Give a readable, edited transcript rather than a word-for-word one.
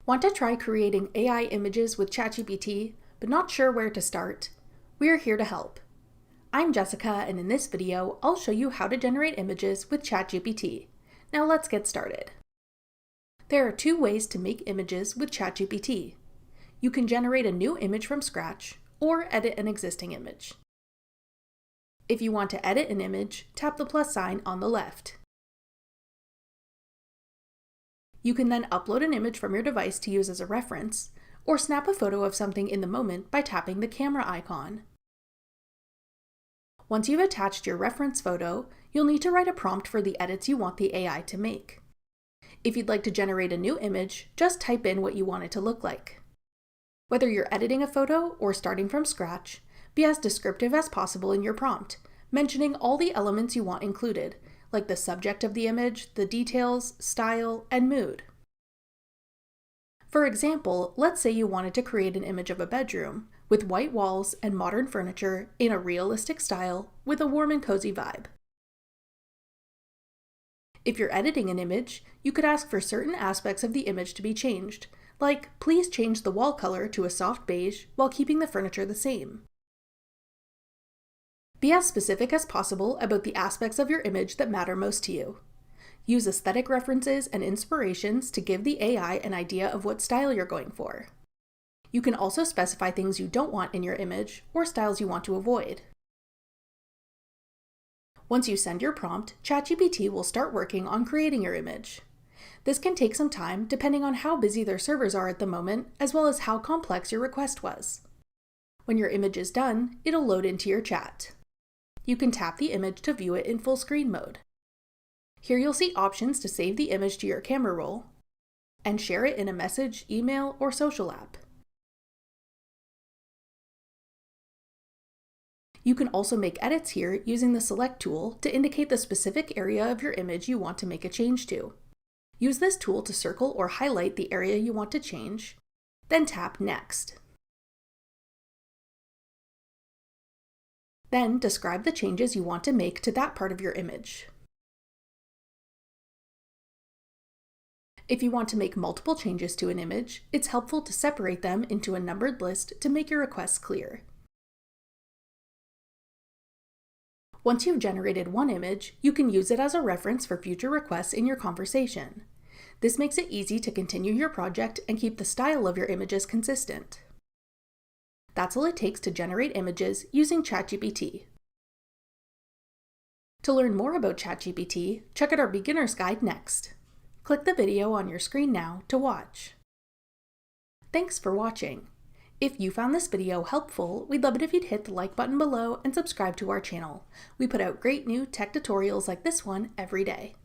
Want to try creating AI images with ChatGPT, but not sure where to start? We're here to help. I'm Jessica, and in this video, I'll show you how to generate images with ChatGPT. Now let's get started. There are two ways to make images with ChatGPT. You can generate a new image from scratch, or edit an existing image. If you want to edit an image, tap the plus sign on the left. You can then upload an image from your device to use as a reference, or snap a photo of something in the moment by tapping the camera icon. Once you've attached your reference photo, you'll need to write a prompt for the edits you want the AI to make. If you'd like to generate a new image, just type in what you want it to look like. Whether you're editing a photo or starting from scratch, be as descriptive as possible in your prompt, mentioning all the elements you want included, like the subject of the image, the details, style, and mood. For example, let's say you wanted to create an image of a bedroom with white walls and modern furniture in a realistic style with a warm and cozy vibe. If you're editing an image, you could ask for certain aspects of the image to be changed, like please change the wall color to a soft beige while keeping the furniture the same. Be as specific as possible about the aspects of your image that matter most to you. Use aesthetic references and inspirations to give the AI an idea of what style you're going for. You can also specify things you don't want in your image or styles you want to avoid. Once you send your prompt, ChatGPT will start working on creating your image. This can take some time depending on how busy their servers are at the moment, as well as how complex your request was. When your image is done, it'll load into your chat. You can tap the image to view it in full screen mode. Here you'll see options to save the image to your camera roll and share it in a message, email, or social app. You can also make edits here using the Select tool to indicate the specific area of your image you want to make a change to. Use this tool to circle or highlight the area you want to change, then tap Next. Then describe the changes you want to make to that part of your image. If you want to make multiple changes to an image, it's helpful to separate them into a numbered list to make your requests clear. Once you've generated one image, you can use it as a reference for future requests in your conversation. This makes it easy to continue your project and keep the style of your images consistent. That's all it takes to generate images using ChatGPT. To learn more about ChatGPT, check out our beginner's guide next. Click the video on your screen now to watch. Thanks for watching. If you found this video helpful, we'd love it if you'd hit the like button below and subscribe to our channel. We put out great new tech tutorials like this one every day.